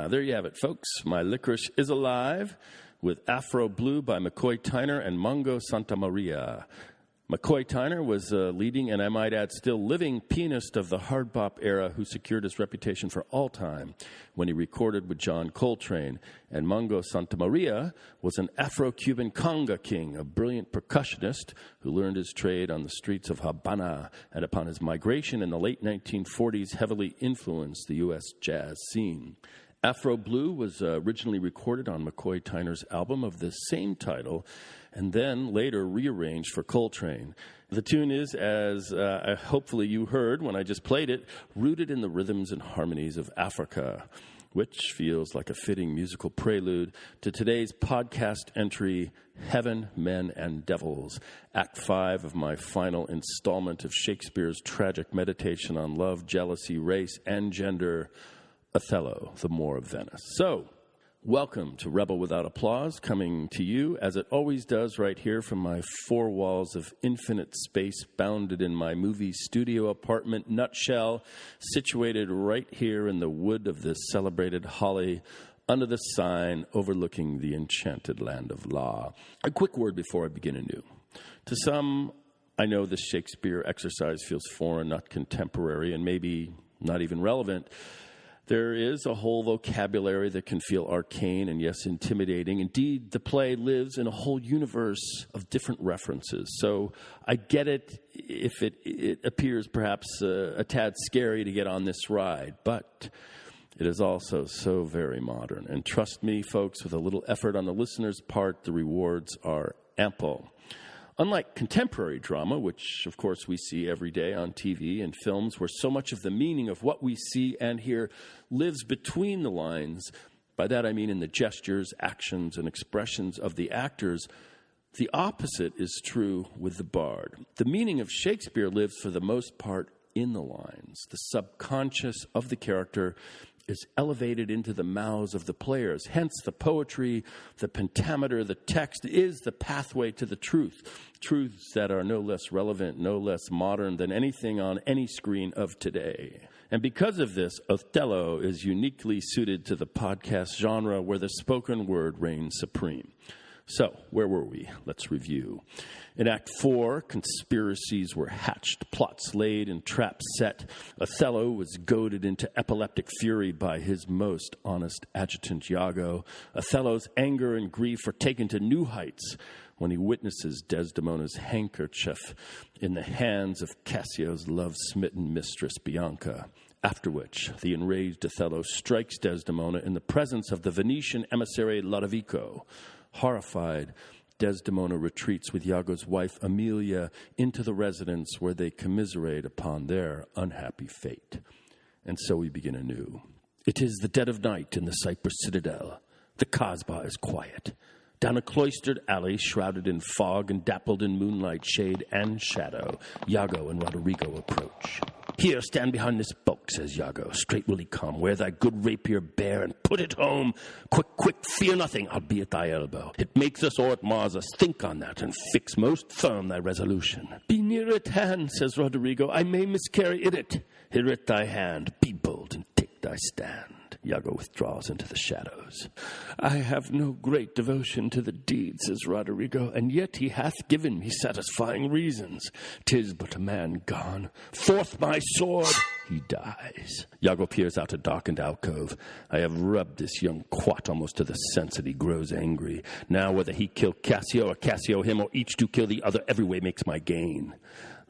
There you have it, folks. My Licorice is alive with Afro Blue by McCoy, Tyner, and Mongo, Santamaria. McCoy Tyner was a leading, and I might add still living, pianist of the hard bop era who secured his reputation for all time when he recorded with John Coltrane. And Mongo Santamaria was an Afro-Cuban conga king, a brilliant percussionist who learned his trade on the streets of Havana, and upon his migration in the late 1940s heavily influenced the U.S. jazz scene. Afro Blue was originally recorded on McCoy Tyner's album of the same title, and then later rearranged for Coltrane. The tune is, as hopefully you heard when I just played it, rooted in the rhythms and harmonies of Africa, which feels like a fitting musical prelude to today's podcast entry, Heaven, Men, and Devils, Act 5 of my final installment of Shakespeare's tragic meditation on love, jealousy, race, and gender, Othello, the Moor of Venice. So, welcome to Rebel Without Applause, coming to you, as it always does, right here from my four walls of infinite space, bounded in my movie studio apartment nutshell, situated right here in the wood of this celebrated holly, under the sign overlooking the enchanted land of law. A quick word before I begin anew. To some, I know this Shakespeare exercise feels foreign, not contemporary, and maybe not even relevant. There is a whole vocabulary that can feel arcane and, yes, intimidating. Indeed, the play lives in a whole universe of different references. So I get it if it appears perhaps a tad scary to get on this ride. But it is also so very modern. And trust me, folks, with a little effort on the listener's part, the rewards are ample. Unlike contemporary drama, which, of course, we see every day on TV and films, where so much of the meaning of what we see and hear lives between the lines, by that I mean in the gestures, actions, and expressions of the actors, the opposite is true with the bard. The meaning of Shakespeare lives, for the most part, in the lines. The subconscious of the character is elevated into the mouths of the players. Hence, the poetry, the pentameter, the text is the pathway to the truth. Truths that are no less relevant, no less modern than anything on any screen of today. And because of this, Othello is uniquely suited to the podcast genre where the spoken word reigns supreme. So, where were we? Let's review. In Act 4, conspiracies were hatched, plots laid, and traps set. Othello was goaded into epileptic fury by his most honest adjutant, Iago. Othello's anger and grief are taken to new heights when he witnesses Desdemona's handkerchief in the hands of Cassio's love-smitten mistress, Bianca. After which, the enraged Othello strikes Desdemona in the presence of the Venetian emissary Lodovico. Horrified, Desdemona retreats with Iago's wife Emilia into the residence where they commiserate upon their unhappy fate. And so we begin anew. It is the dead of night in the Cyprus citadel. The Kasbah is quiet. Down a cloistered alley shrouded in fog and dappled in moonlight, shade, and shadow, Iago and Roderigo approach. "Here, stand behind this bulk," says Iago. "Straight will he come. Wear thy good rapier bare and put it home. Quick, quick, fear nothing. I'll be at thy elbow. It makes us or it mars us. Think on that and fix most firm thy resolution." "Be near at hand," says Roderigo. "I may miscarry it. Here at thy hand. Be bold and take thy stand." Iago withdraws into the shadows. "I have no great devotion to the deed," says Roderigo, "and yet he hath given me satisfying reasons. 'Tis but a man gone. Forth my sword!" He dies. Iago peers out a darkened alcove. "I have rubbed this young quat almost to the sense that he grows angry. Now whether he kill Cassio or Cassio him, or each do kill the other, every way makes my gain.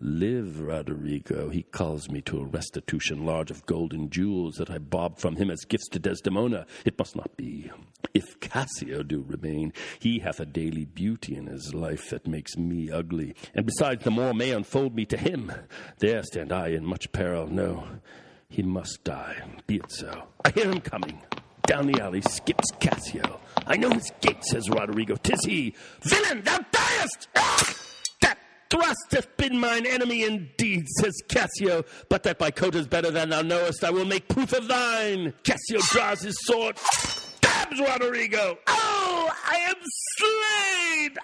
Live, Roderigo, he calls me to a restitution large of gold and jewels that I bobbed from him as gifts to Desdemona. It must not be. If Cassio do remain, he hath a daily beauty in his life that makes me ugly. And besides, the more may unfold me to him. There stand I in much peril. No, he must die. Be it so. I hear him coming. Down the alley skips Cassio. I know his gait, says Roderigo. 'Tis he. Villain, thou diest! Ah! Thrust hath been mine enemy indeed, says Cassio, but that my coat is better than thou knowest, I will make proof of thine. Cassio draws his sword, stabs Roderigo. Oh, I am slain!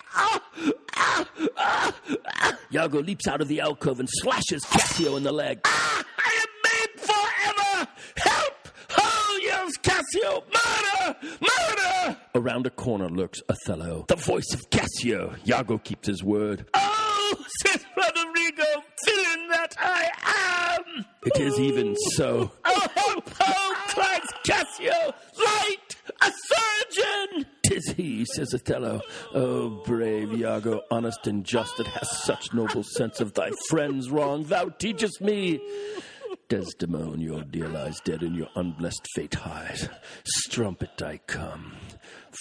Iago leaps out of the alcove and slashes Cassio in the leg. I am made forever! Help! Oh, yells Cassio! Murder! Murder! Around a corner lurks Othello, the voice of Cassio. Iago keeps his word. Says Roderigo, villain that I am! It is even so. Oh, help! Oh, cries Cassio! Light! A surgeon! 'Tis he, says Othello. Oh, brave Iago, honest and just, that hast such noble sense of thy friend's wrong, thou teachest me. Desdemona, your dear lies dead, and your unblessed fate hides. Strumpet I come.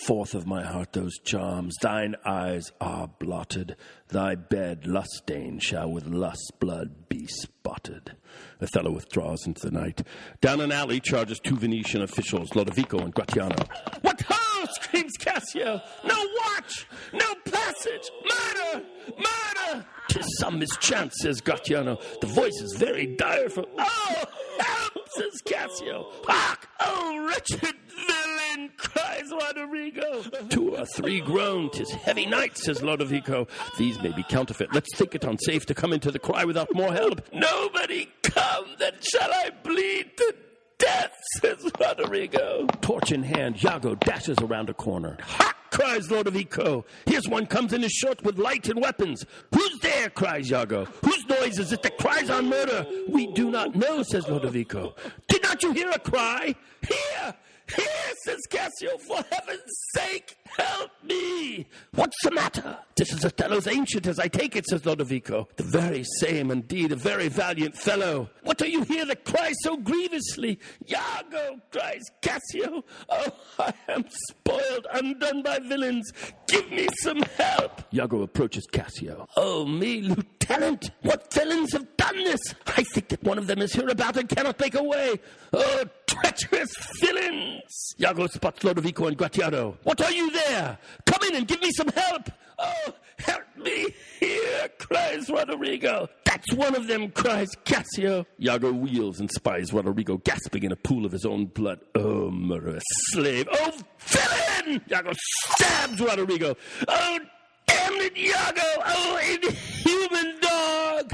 Forth of my heart those charms, thine eyes are blotted. Thy bed, lust-stained, shall with lust's blood be spotted. Othello withdraws into the night. Down an alley charges two Venetian officials, Lodovico and Gratiano. What ho! Screams Cassio. No watch! No passage! Murder! Murder! 'Tis some mischance, says Gratiano. The voice is very direful. Oh, help! Says Cassio. Hark! Oh, wretched villain! Cries Roderigo. 2 or 3 groan. 'Tis heavy night, says Lodovico. These may be counterfeit. Let's think it unsafe to come into the cry without more help. Nobody come, then shall I bleed to death, says Roderigo. Torch in hand, Iago dashes around a corner. Ha! Cries Lodovico. Here's one comes in his shorts with light and weapons. Who's there? Cries Iago. Whose noise is it that cries on murder? We do not know, says Lodovico. Did not you hear a cry? Here! Here, says Cassio, for heaven's sake, help me! What's the matter? This is Othello's ancient, as I take it, says Lodovico. The very same, indeed, a very valiant fellow. What are you here that cries so grievously? Iago, cries Cassio. Oh, I am spoiled, undone by villains. Give me some help. Iago approaches Cassio. Oh, me, Lieutenant, what villains have done this? I think that one of them is hereabout and cannot make away. Oh, treacherous villains! Iago spots Lodovico and Gratiano. What are you there? Come in and give me some help! Oh, help me here, cries Roderigo. That's one of them, cries Cassio. Iago wheels and spies Roderigo gasping in a pool of his own blood. Oh, murderous slave. Oh, villain! Iago stabs Roderigo. Oh, damn it, Iago! Oh, inhuman dog!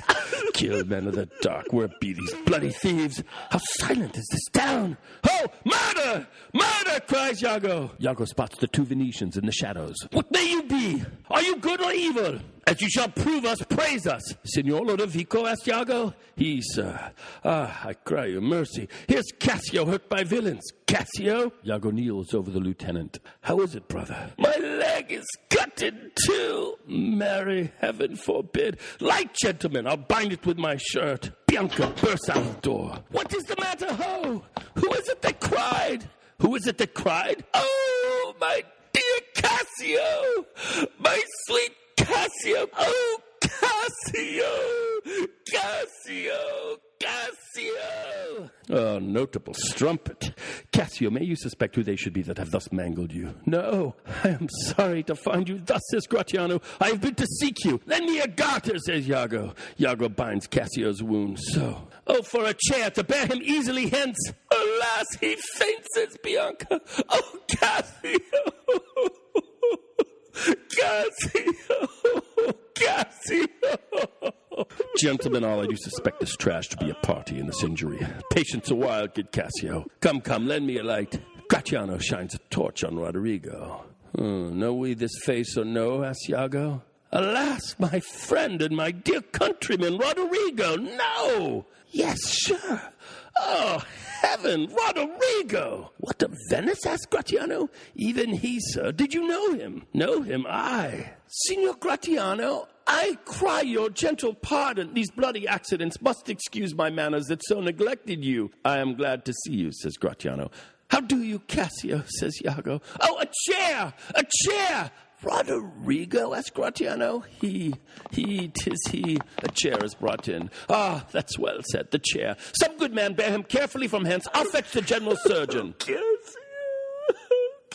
Kill men of the dark, where be these bloody thieves? How silent is this town? Oh, murder! Murder! Cries Iago. Iago spots the 2 Venetians in the shadows. What may you be? Are you good or evil? As you shall prove us, praise us. Signor Lodovico, asked Iago. He, sir. I cry you mercy. Here's Cassio hurt by villains. Cassio? Iago kneels over the lieutenant. How is it, brother? My leg! leg is cut in two. Merry heaven forbid. Light, gentlemen, I'll bind it with my shirt. Bianca bursts out the door. What is the matter, ho? Who is it that cried? Who is it that cried? Oh, my dear Cassio! My sweet Cassio! Oh, Cassio! Cassio! Cassio! Oh, notable strumpet. Cassio, may you suspect who they should be that have thus mangled you? No, I am sorry to find you thus, says Gratiano. I have been to seek you. Lend me a garter, says Iago. Iago binds Cassio's wound. So, oh, for a chair to bear him easily hence. Alas, he faints, says Bianca. Oh, Cassio! Cassio! Cassio! Gentlemen, all I do suspect this trash to be a party in this injury. Patience a while, good Cassio. Come, lend me a light. Gratiano shines a torch on Roderigo. Know we this face or no, asks Iago. Alas, my friend and my dear countryman, Roderigo, no! Yes, sure. Oh, heaven, Roderigo! What of Venice, asked Gratiano. Even he, sir. Did you know him? Know him, aye. Signor Gratiano, I cry your gentle pardon. These bloody accidents must excuse my manners that so neglected you. I am glad to see you, says Gratiano. How do you, Cassio, says Iago. Oh, a chair! A chair! Roderigo, asked Gratiano. Tis he. A chair is brought in. Ah, that's well said, the chair. Some good man bear him carefully from hence. I'll fetch the general surgeon.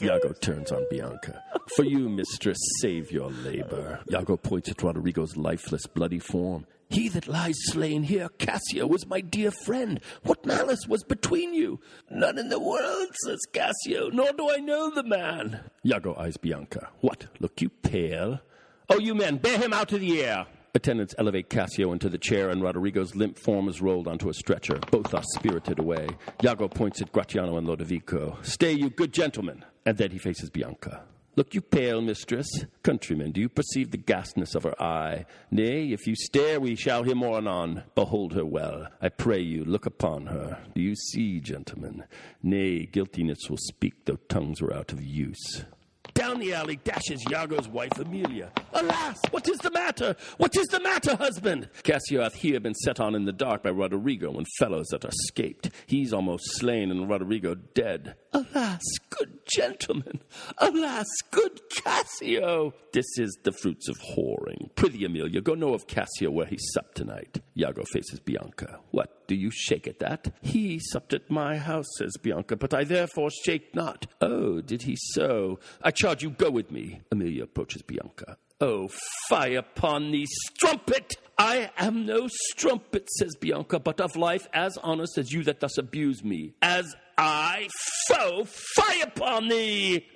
Iago turns on Bianca. For you, mistress, save your labor. Iago points at Roderigo's lifeless, bloody form. He that lies slain here, Cassio, was my dear friend. What malice was between you? None in the world, says Cassio, nor do I know the man. Iago eyes Bianca. What, look you pale? Oh, you men, bear him out of the air. Attendants elevate Cassio into the chair, and Roderigo's limp form is rolled onto a stretcher. Both are spirited away. Iago points at Gratiano and Lodovico. Stay, you good gentlemen. And then he faces Bianca. Look you pale, mistress. Countrymen, do you perceive the ghastness of her eye? Nay, if you stare, we shall hear more anon. Behold her well. I pray you, look upon her. Do you see, gentlemen? Nay, guiltiness will speak, though tongues are out of use. Down the alley dashes Iago's wife, Amelia. Alas, what is the matter? What is the matter, husband? Cassio hath here been set on in the dark by Roderigo and fellows that are escaped. He's almost slain and Roderigo dead. Alas, good gentlemen. Alas, good Cassio. This is the fruits of whoring. Prithee, Amelia, go know of Cassio where he supped tonight. Iago faces Bianca. What, do you shake at that? He supped at my house, says Bianca, but I therefore shake not. Oh, did he so? I charge you go with me. Amelia approaches Bianca. Oh, fie upon thee, strumpet! I am no strumpet, says Bianca, but of life as honest as you that thus abuse me. As I, foe, fie upon thee!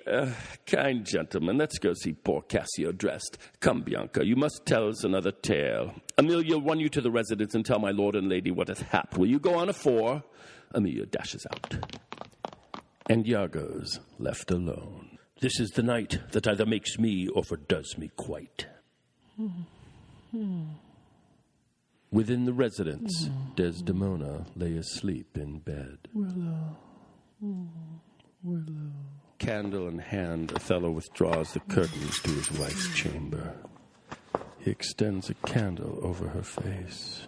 Kind gentlemen, let's go see poor Cassio dressed. Come, Bianca, you must tell us another tale. Amelia, run you to the residence and tell my lord and lady what hath happed. Will you go on afore? Amelia dashes out. And Iago's left alone. This is the night that either makes me or fordoes me quite. Within the residence, Desdemona lay asleep in bed. Willow. Candle in hand, Othello withdraws the curtains to his wife's chamber. He extends a candle over her face.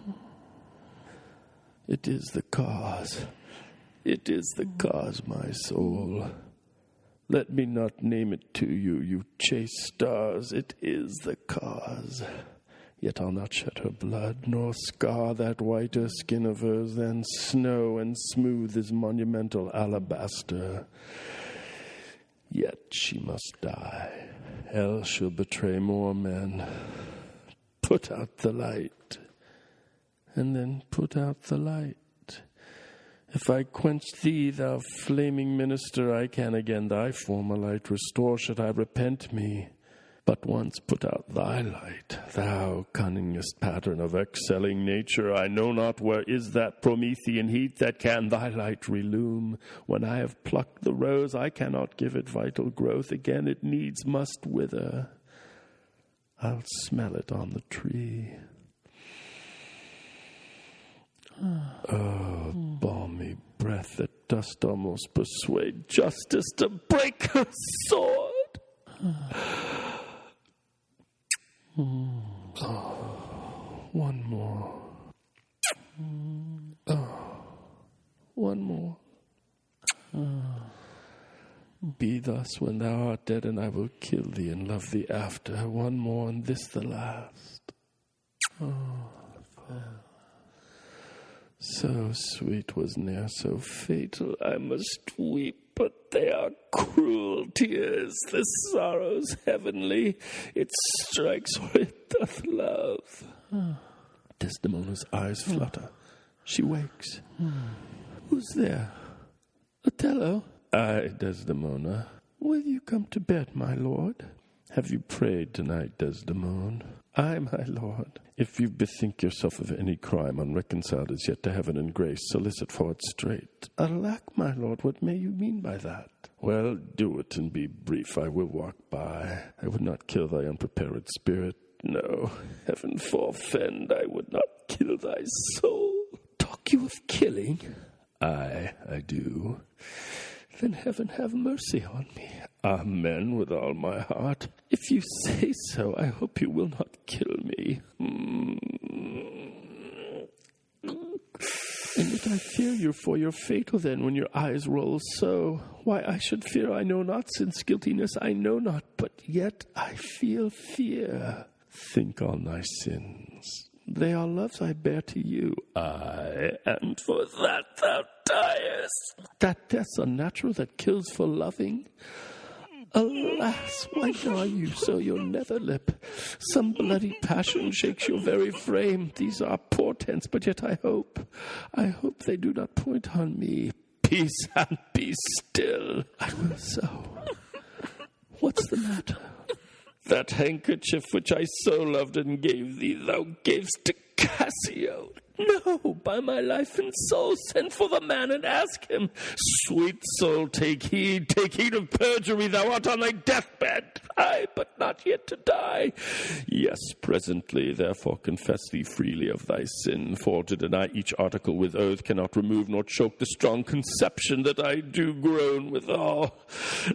It is the cause. It is the cause, my soul. Let me not name it to you, you chaste stars. It is the cause. Yet I'll not shed her blood, nor scar that whiter skin of hers than snow and smooth as monumental alabaster. Yet she must die, else she'll betray more men. Put out the light, and then put out the light. If I quench thee, thou flaming minister, I can again thy former light restore, should I repent me. But once put out thy light, thou cunningest pattern of excelling nature, I know not where is that Promethean heat that can thy light relume. When I have plucked the rose, I cannot give it vital growth, again it needs must wither. I'll smell it on the tree. Oh, balmy breath that dost almost persuade justice to break her sword. One more. One more. Be thus when thou art dead, and I will kill thee and love thee after. One more, and this the last. So sweet was ne'er so fatal. I must weep, but they are cruel tears. The sorrow's heavenly. It strikes or it doth love. Desdemona's eyes flutter. She wakes. Who's there? Othello? Aye, Desdemona. Will you come to bed, my lord? Have you prayed tonight, Desdemona? Aye, my lord. If you bethink yourself of any crime unreconciled as yet to heaven and grace, solicit for it straight. Alack, my lord, what may you mean by that? Well, do it and be brief. I will walk by. I would not kill thy unprepared spirit. No, heaven forfend, I would not kill thy soul. Talk you of killing? Aye, I do. Then heaven have mercy on me. Amen, with all my heart. If you say so, I hope you will not kill me. And yet I fear you for your fatal then, when your eyes roll so. Why I should fear I know not, since guiltiness I know not, but yet I feel fear. Think on thy sins. They are loves I bear to you. Aye, and for that thou diest. That death's unnatural that kills for loving. Alas, why gnaw you so your nether lip? Some bloody passion shakes your very frame. These are portents, but yet I hope they do not point on me. Peace and be still. I will so. What's the matter? That handkerchief which I so loved and gave thee, thou gavest to Cassio. No, by my life and soul, send for the man and ask him. Sweet soul, take heed of perjury. Thou art on thy deathbed. Aye, but not yet to die. Yes, presently, therefore confess thee freely of thy sin. For to deny each article with oath cannot remove nor choke the strong conception that I do groan withal.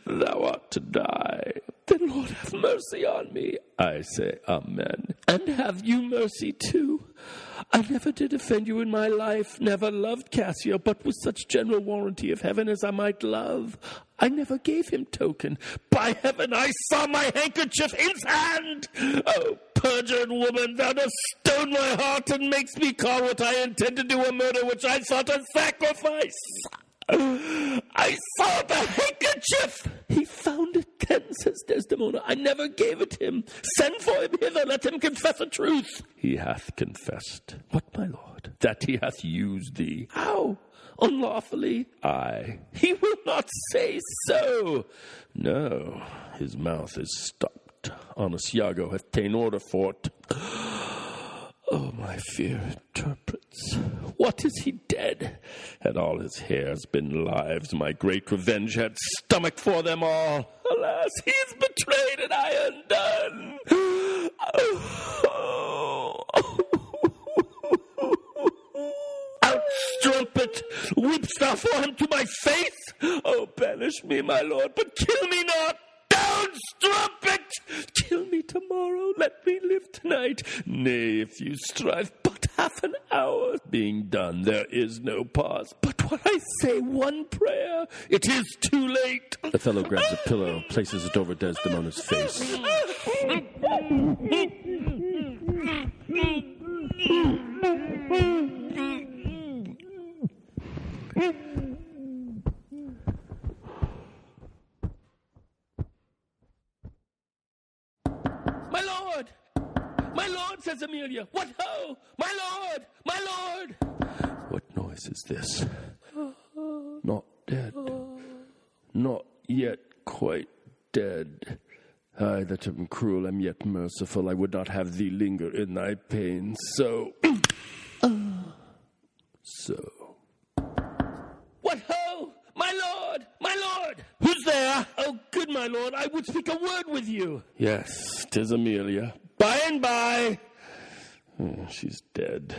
Thou art to die. Then, Lord, have mercy on me. I say amen. And have you mercy too? I never did offend you in my life, never loved Cassio, but with such general warranty of heaven as I might love. I never gave him token. By heaven, I saw my handkerchief in his hand. Oh, perjured woman, thou dost stone my heart and makes me call what I intend to do a murder which I sought a sacrifice. I saw the handkerchief. He found it then, says Desdemona. I never gave it him. Send for him hither. Let him confess the truth. He hath confessed. What, my lord? That he hath used thee. How? Unlawfully? Aye. He will not say so. No, his mouth is stopped. Honest Iago hath ta'en order for it. Oh, my fear interprets. What, is he dead? Had all his hairs been lives, my great revenge had stomach for them all. Alas, he is betrayed and I undone. Out, strumpet! Weepst thou for him to my face? Oh, banish me, my lord, but kill me not! Down, strumpet! Kill me tomorrow, let me live tonight. Nay, if you strive but half an hour, being done, there is no pause. But when I say one prayer, it is too late. Othello grabs a pillow, places it over Desdemona's face. My lord, says Amelia. What ho! My lord! What noise is this? Not dead. Not yet quite dead. I that am cruel am yet merciful. I would not have thee linger in thy pain. So. What ho! My lord! Who's there? Oh, good my lord, I would speak a word with you. Yes, 'tis Amelia. By and by. Oh, she's dead.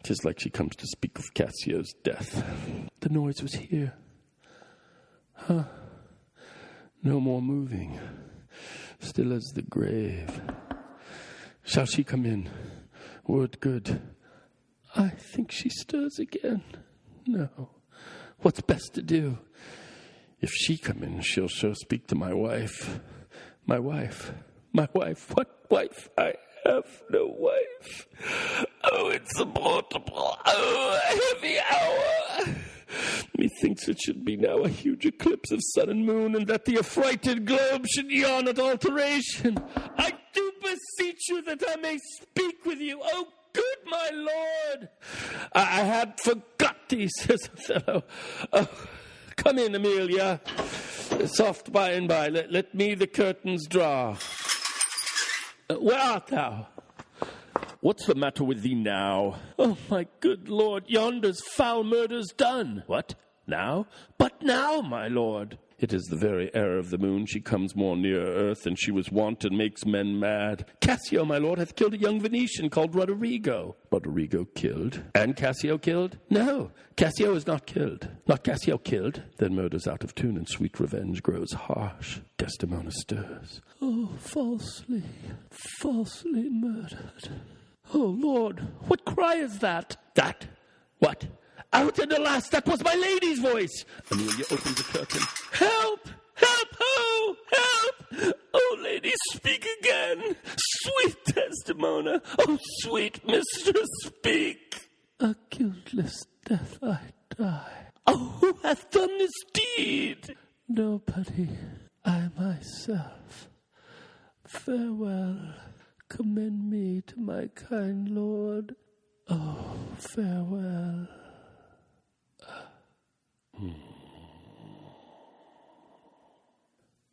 'Tis like she comes to speak of Cassio's death. The noise was here. No more moving. still as the grave. Shall she come in? Word good. I think she stirs again. No. What's best to do? If she come in, she'll sure speak to my wife. My wife. My wife. What wife? I have no wife. Oh, insupportable. Oh, a heavy hour. Methinks it should be now a huge eclipse of sun and moon, and that the affrighted globe should yawn at alteration. I do beseech you that I may speak with you. Oh, good my lord. I had forgot thee, says Othello. Oh, come in, Amelia. Soft by and by. Let me the curtains draw. Where art thou? What's the matter with thee now? Oh, my good lord, yonder's foul murder's done. What? Now? But now, my lord. It is the very error of the moon. She comes more near earth than she was wont, and makes men mad. Cassio, my lord, hath killed a young Venetian called Roderigo. Roderigo killed? And Cassio killed? No, Cassio is not killed. Not Cassio killed? Then murder's out of tune, and sweet revenge grows harsh. Desdemona stirs. Oh, falsely murdered. Oh, Lord, what cry is that? That? What? Out and alas, that was my lady's voice. Amelia opens the curtain. Help! Help! Oh, help! Oh, lady, speak again. Sweet Desdemona. Oh, sweet mistress, speak. A guiltless death I die. Oh, who hath done this deed? Nobody. I myself. Farewell. Commend me to my kind lord. Oh, farewell.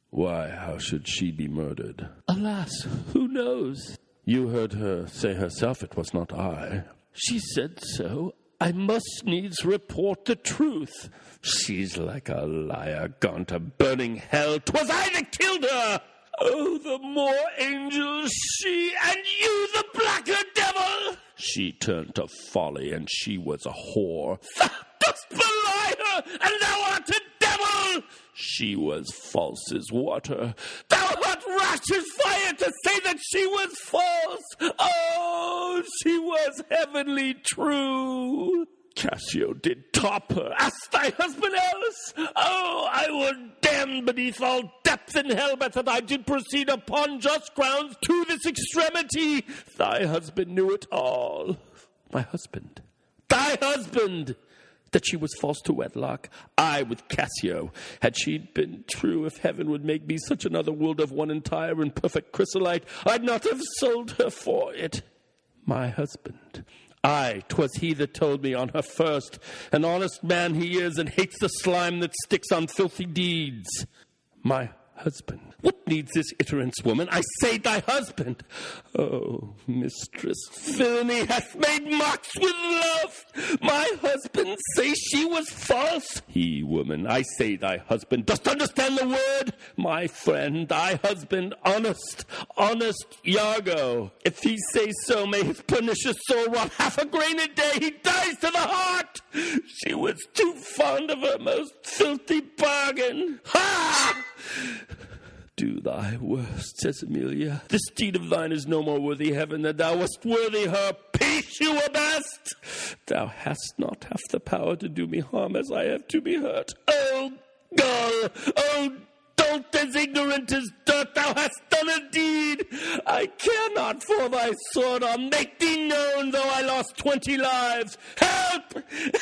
Why, how should she be murdered? Alas, who knows? You heard her say herself it was not I. She said so. I must needs report the truth. She's like a liar gone to burning hell. 'Twas I that killed her! Oh, the more angel she, and you the blacker devil! She turned to folly, and she was a whore. Thou dost belie her, and thou art a devil! She was false as water. Thou art rash as fire to say that she was false! Oh, she was heavenly true! Cassio did top her. Ask thy husband else. Oh, I were damned beneath all depth in hell, but that I did proceed upon just grounds to this extremity. Thy husband knew it all. My husband. Thy husband! That she was false to wedlock. I with Cassio. Had she been true, if heaven would make me such another world of one entire and perfect chrysolite, I'd not have sold her for it. My husband. Aye, 'twas he that told me on her first. An honest man he is, and hates the slime that sticks on filthy deeds. My husband. What needs this iterance, woman? I say thy husband. Oh, mistress, villainy hath made mocks with love. My husband say she was false. He, woman, I say thy husband. Dost understand the word? My friend, thy husband, honest Iago. If he say so, may his pernicious soul rot half a grain a day. He dies to the heart. She was too fond of her most filthy bargain. Ha! Do thy worst, says Amelia. This deed of thine is no more worthy heaven than thou wast worthy her. Peace, you were best. Thou hast not half the power to do me harm as I have to be hurt. Oh, gull! Oh, dolt as ignorant as dirt! Thou hast done a deed I care not for thy sword. I'll make thee known, though I lost 20 lives. Help!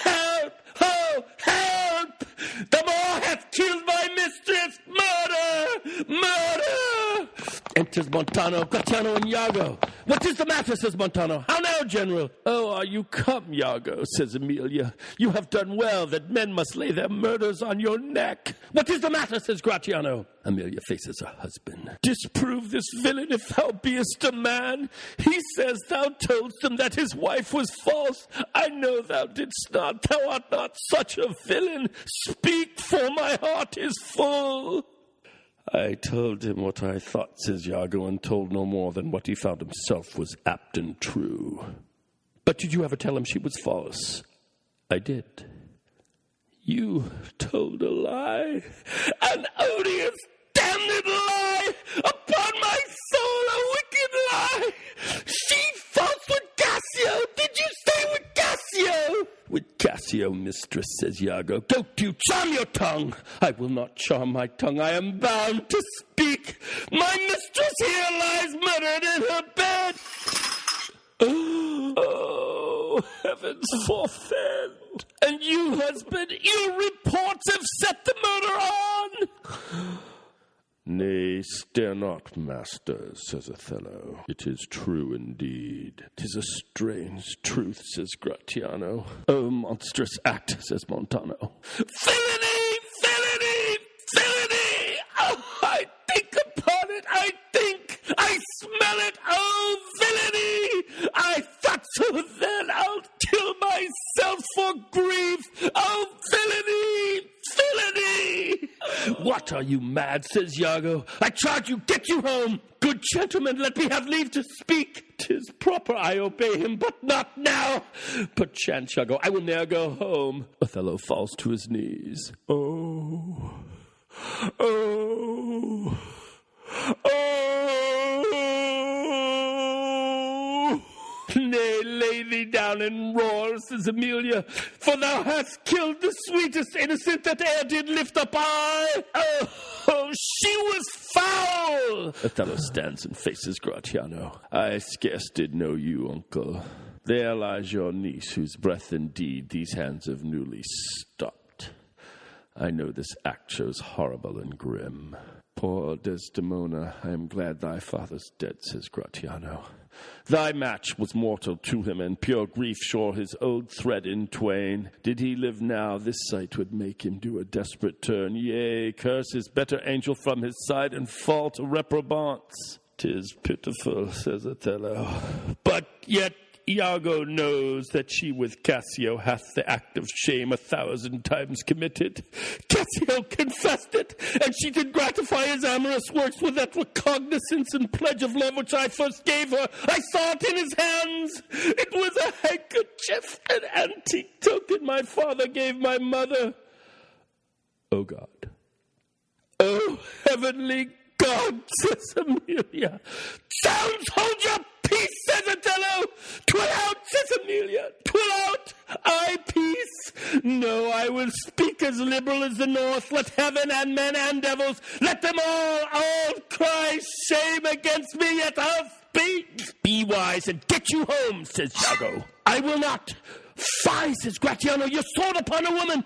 Help! Oh, help! The Moor hath killed my mistress! Murder! Murder! Enters Montano, Gratiano, and Iago. What is the matter, says Montano. How now, General? Oh, are you come, Iago, says Amelia. You have done well that men must lay their murders on your neck. What is the matter, says Gratiano. Amelia faces her husband. Disprove this villain if thou beest a man. He says thou toldst him that his wife was false. I know thou didst not. Thou art not such a villain. Speak, for my heart is full. I told him what I thought, says Iago, and told no more than what he found himself was apt and true. But did you ever tell him she was false? I did. You told a lie, an odious, damned lie, upon my Cassio, mistress, says Iago. Go to, charm your tongue. I will not charm my tongue. I am bound to speak. My mistress here lies murdered in her bed. Oh, heavens forfend. And you, husband, your reports have set the murder on. Nay, stare not, master, says Othello. It is true indeed. 'Tis a strange truth, says Gratiano. Oh, monstrous act, says Montano. Villainy! Villainy! Villainy! Oh, I think upon it, I smell it, oh, villainy! I thought so then, I'll kill myself for grief, oh, villainy! Villainy! What, are you mad, says Iago? I charge you, get you home! Good gentlemen, let me have leave to speak. 'Tis proper I obey him, but not now. Perchance, Iago, I will ne'er go home. Othello falls to his knees. Oh, oh, oh. Nay, lay thee down and roar, says Emilia, for thou hast killed the sweetest innocent that e'er did lift up eye. Oh, she was foul! Othello stands and faces Gratiano. I scarce did know you, uncle. There lies your niece, whose breath indeed these hands have newly stopped. I know this act shows horrible and grim. Poor Desdemona, I am glad thy father's dead, says Gratiano. Thy match was mortal to him, and pure grief shore his old thread in twain. Did he live now, this sight would make him do a desperate turn. Yea, curse his better angel from his side, and fall to reprobates. 'Tis pitiful, says Othello. But yet Iago knows that she with Cassio hath the act of shame 1,000 times committed. Cassio confessed it, and she did gratify his amorous works with that recognizance and pledge of love which I first gave her. I saw it in his hands. It was a handkerchief, an antique token my father gave my mother. Oh God. Oh heavenly God, says Emilia. Sounds, hold your peace, says Othello. 'Twill out, says Emilia. 'Twill out. I peace. No, I will speak as liberal as the north. Let heaven and men and devils, let them all cry shame against me, yet I'll speak. Be wise and get you home, says Iago. I will not. Fie, says Gratiano, your sword upon a woman.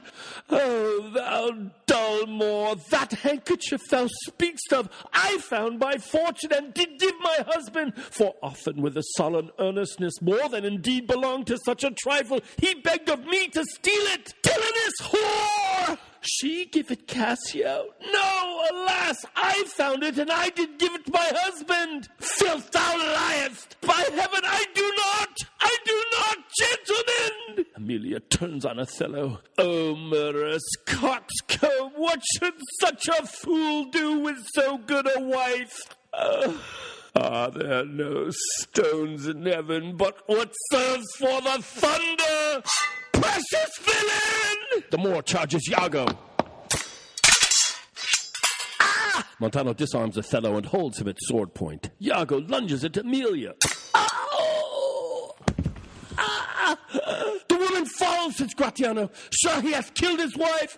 Oh, thou dull Moor, that handkerchief thou speak'st of, I found by fortune and did give my husband, for often with a sullen earnestness, more than indeed belonged to such a trifle, he begged of me to steal it. Tyrannous whore! She give it Cassio? No, alas, I found it, and I did give it to my husband. Filth, thou liest! By heaven, I do not, gentlemen! Emilia turns on Othello. Oh, murderous coxcomb, what should such a fool do with so good a wife? Are there no stones in heaven but what serves for the thunder? Precious villain! The Moor charges Iago. Montano disarms Othello and holds him at sword point. Iago lunges at Emilia. The woman falls, says Gratiano. Sure, he has killed his wife.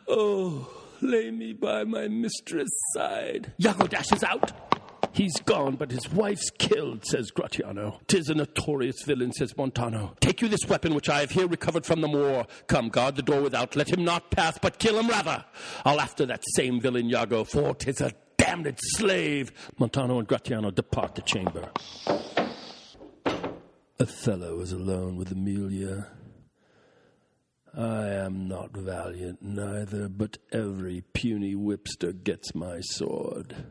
Oh, lay me by my mistress' side. Iago dashes out. He's gone, but his wife's killed, says Gratiano. 'Tis a notorious villain, says Montano. Take you this weapon which I have here recovered from the Moor. Come, guard the door without. Let him not pass, but kill him rather. I'll after that same villain Iago, for 'tis a damned slave. Montano and Gratiano depart the chamber. Othello is alone with Emilia. I am not valiant neither, but every puny whipster gets my sword.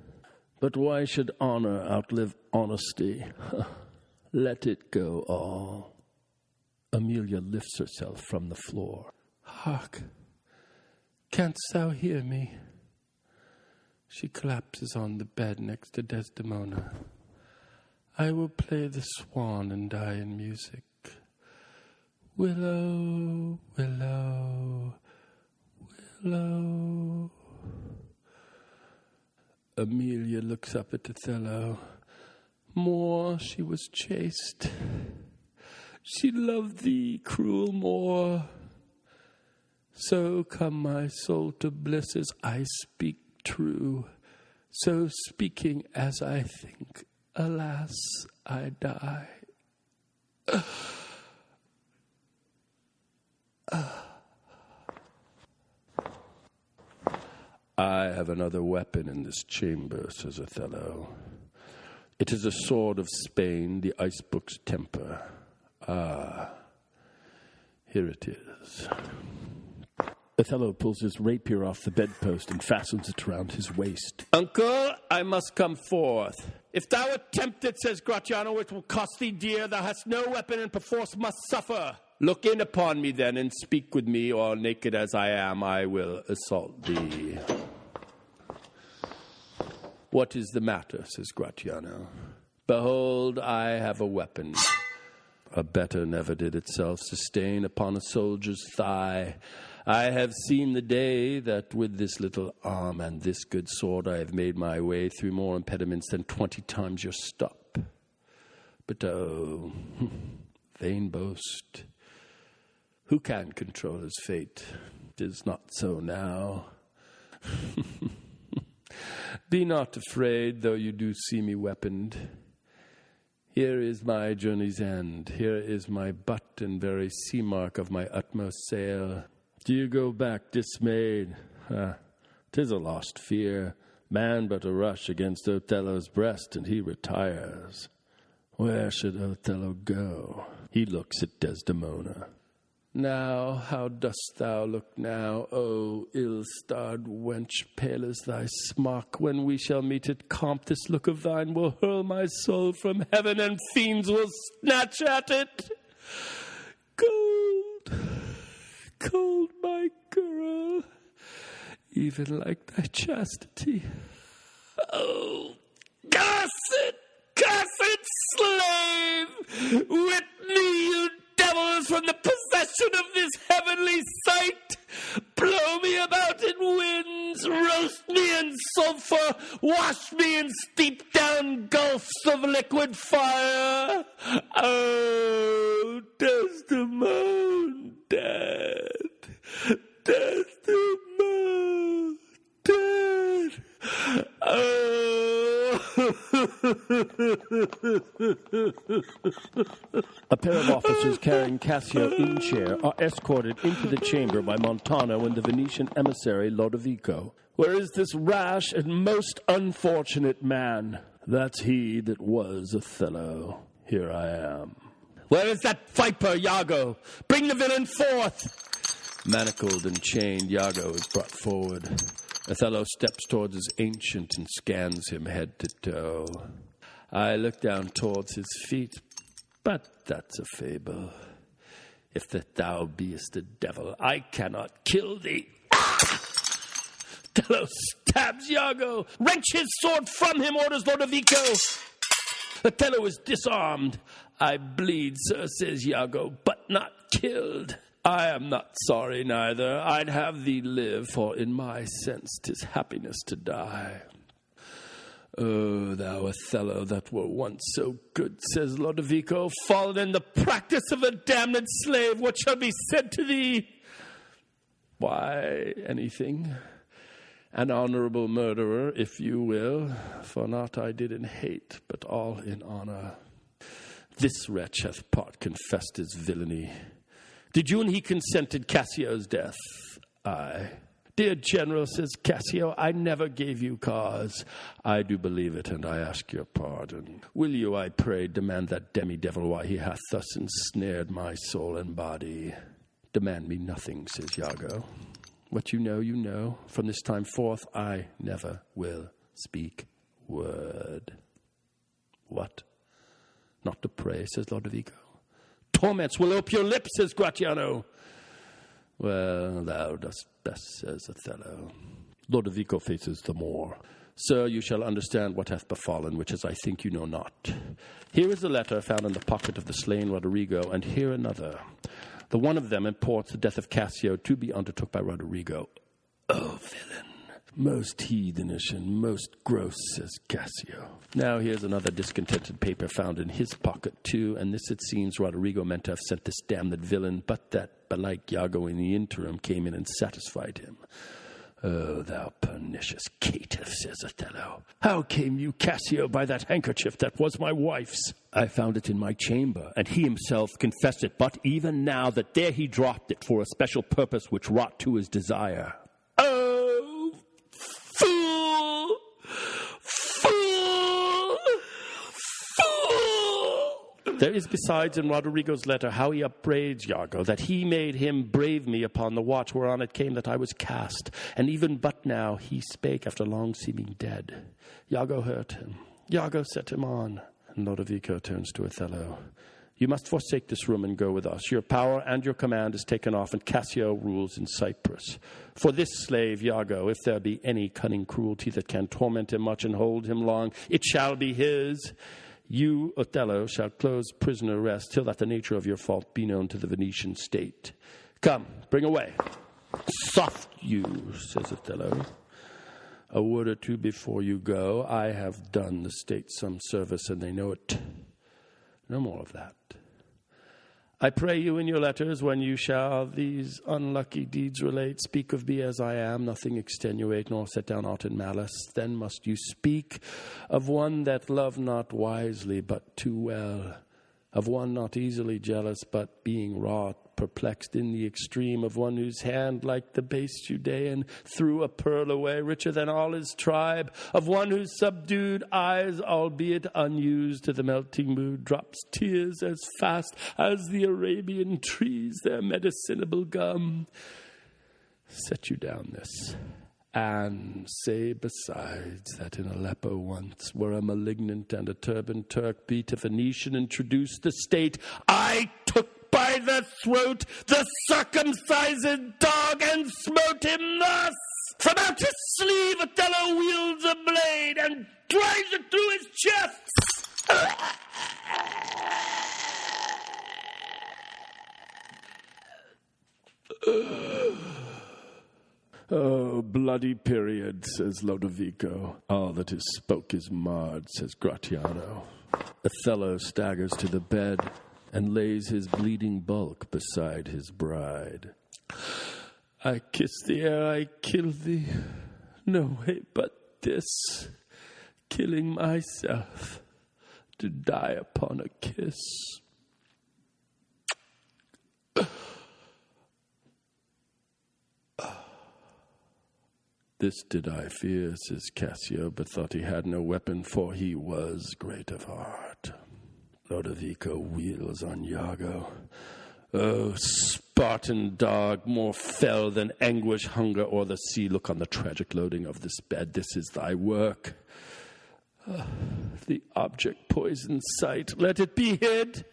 But why should honor outlive honesty? Let it go all. Emilia lifts herself from the floor. Hark! Canst thou hear me? She collapses on the bed next to Desdemona. I will play the swan and die in music. Willow, willow, willow. Emilia looks up at Othello. More she was chaste. She loved thee, cruel Moor. So come my soul to bliss as I speak true. So speaking as I think, alas, I die. I have another weapon in this chamber, says Othello. It is a sword of Spain, the ice book's temper. Ah, here it is. Othello pulls his rapier off the bedpost and fastens it around his waist. Uncle, I must come forth. If thou attempt it, says Gratiano, it will cost thee dear. Thou hast no weapon and perforce must suffer. Look in upon me then and speak with me, or naked as I am, I will assault thee. What is the matter, says Gratiano. Behold, I have a weapon. A better never did itself sustain upon a soldier's thigh. I have seen the day that with this little arm and this good sword I have made my way through more impediments than 20 times your stop. But oh, vain boast. Who can control his fate? 'Tis not so now. Be not afraid, though you do see me weaponed. Here is my journey's end. Here is my butt and very sea mark of my utmost sail. Do you go back dismayed? 'Tis a lost fear. Man but a rush against Othello's breast, and he retires. Where should Othello go? He looks at Desdemona. Now, how dost thou look now, O ill-starred wench, pale as thy smock? When we shall meet at Comp, this look of thine will hurl my soul from heaven, and fiends will snatch at it. Cold, cold, my girl, even like thy chastity. Oh, cursed slave! Whip me, you devils, from the possession of this heavenly sight. Blow me about in winds, roast me in sulphur, wash me in steep down gulfs of liquid fire. Oh, Desdemona dead, Desdemona dead. Oh. A pair of officers carrying Cassio in chair are escorted into the chamber by Montano and the Venetian emissary Lodovico. Where is this rash and most unfortunate man? That's he that was Othello. Here I am. Where is that viper, Iago? Bring the villain forth! Manacled and chained, Iago is brought forward. Othello steps towards his ancient and scans him head to toe. I look down towards his feet, but that's a fable. If that thou beest a devil, I cannot kill thee. Ah! Othello stabs Iago. Wrench his sword from him, orders Lodovico. Othello is disarmed. I bleed, sir, says Iago, but not killed. I am not sorry neither. I'd have thee live, for in my sense 'tis happiness to die. Oh, thou Othello, that were once so good, says Lodovico, fallen in the practice of a damned slave, what shall be said to thee? Why, anything. An honorable murderer, if you will, for naught I did in hate, but all in honor. This wretch hath part confessed his villainy. Did you and he consented Cassio's death? Aye. Dear General, says Cassio, I never gave you cause. I do believe it, and I ask your pardon. Will you, I pray, demand that demi-devil why he hath thus ensnared my soul and body? Demand me nothing, says Iago. What you know. From this time forth, I never will speak word. What? Not to pray, says Lodovico. Torments will ope your lips, says Gratiano. Well, thou dost best, says Othello. Lodovico faces the Moor. Sir, you shall understand what hath befallen, which as I think you know not. Here is a letter found in the pocket of the slain Roderigo, and here another. The one of them imports the death of Cassio to be undertook by Roderigo. Oh, villain! Most heathenish and most gross, says Cassio. Now here's another discontented paper found in his pocket, too, and this, it seems, Roderigo meant to have sent this damned villain, but that belike Iago in the interim came in and satisfied him. Oh, thou pernicious caitiff, says Othello. How came you, Cassio, by that handkerchief that was my wife's? I found it in my chamber, and he himself confessed it, but even now that there he dropped it for a special purpose which wrought to his desire. Oh, fool! Fool! Fool! There is besides in Roderigo's letter how he upbraids Iago, that he made him brave me upon the watch whereon it came that I was cast, and even but now he spake after long seeming dead. Iago hurt him. Iago set him on. And Lodovico turns to Othello. You must forsake this room and go with us. Your power and your command is taken off, and Cassio rules in Cyprus. For this slave, Iago, if there be any cunning cruelty that can torment him much and hold him long, it shall be his. You, Othello, shall close prisoner rest till that the nature of your fault be known to the Venetian state. Come, bring away. Soft you, says Othello. A word or two before you go. I have done the state some service, and they know it. No more of that. I pray you in your letters, when you shall these unlucky deeds relate, speak of me as I am, nothing extenuate, nor set down aught in malice. Then must you speak of one that loved not wisely, but too well, of one not easily jealous, but being wrought, perplexed in the extreme, of one whose hand, like the base Judean, threw a pearl away, richer than all his tribe, of one whose subdued eyes, albeit unused to the melting mood, drops tears as fast as the Arabian trees their medicinable gum. Set you down this. And say besides that in Aleppo once, where a malignant and a turbaned Turk beat a Venetian, introduced the state, I took by the throat the circumcised dog and smote him thus. From out his sleeve Othello wields a blade and drives it through his chest. Oh, bloody period, says Lodovico. All that is spoke is marred, says Gratiano. Othello staggers to the bed and lays his bleeding bulk beside his bride. I kiss thee ere I kill thee. No way but this, killing myself, to die upon a kiss. This did I fear, says Cassio, but thought he had no weapon, for he was great of heart. Lodovico wheels on Iago. Oh, Spartan dog, more fell than anguish, hunger, or the sea. Look on the tragic loading of this bed. This is thy work. The object poisons sight. Let it be hid.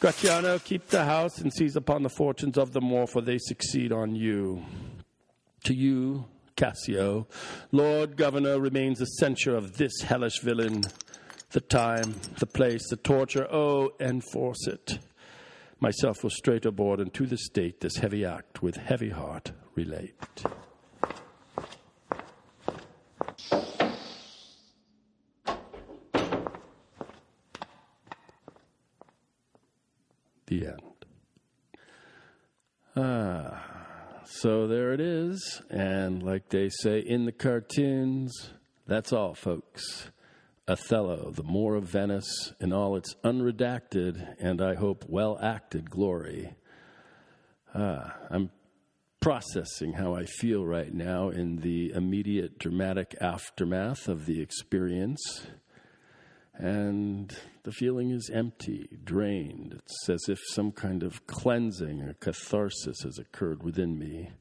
Gratiano, keep the house and seize upon the fortunes of the more, for they succeed on you. To you, Cassio, Lord Governor, remains the censure of this hellish villain. The time, the place, the torture, oh, enforce it. Myself will straight aboard, and to the state this heavy act with heavy heart relate. The end. So there it is, and like they say in the cartoons, that's all, folks. Othello, the Moor of Venice, in all its unredacted and, I hope, well-acted glory. I'm processing how I feel right now in the immediate dramatic aftermath of the experience. And the feeling is empty, drained. It's as if some kind of cleansing or catharsis has occurred within me.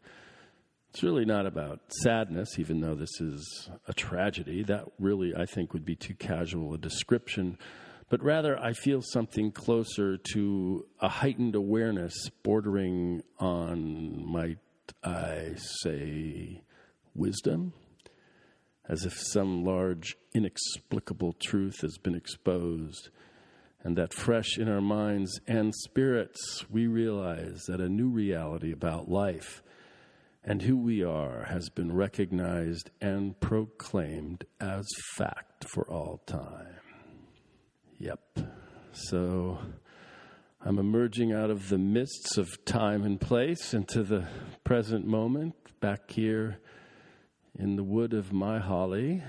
It's really not about sadness, even though this is a tragedy. That really, I think, would be too casual a description. But rather, I feel something closer to a heightened awareness bordering on, might I say, wisdom? As if some large, inexplicable truth has been exposed, and that fresh in our minds and spirits, we realize that a new reality about life and who we are has been recognized and proclaimed as fact for all time. Yep. So I'm emerging out of the mists of time and place into the present moment, back here in the wood of my holly.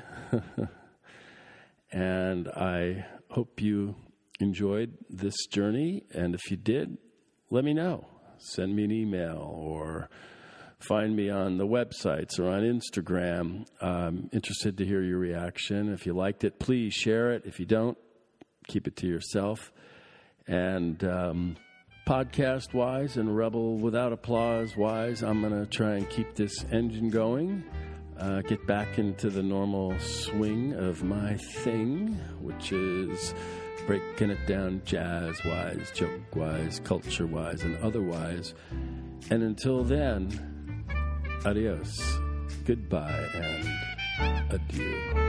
And I hope you enjoyed this journey. And if you did, let me know. Send me an email or find me on the websites or on Instagram. I'm interested to hear your reaction. If you liked it, please share it. If you don't, keep it to yourself. And podcast-wise and Rebel Without Applause-wise, I'm going to try and keep this engine going, get back into the normal swing of my thing, which is breaking it down jazz-wise, joke-wise, culture-wise, and otherwise. And until then, adios, goodbye, and adieu.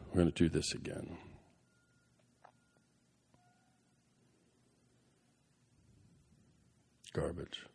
We're going to do this again. Garbage.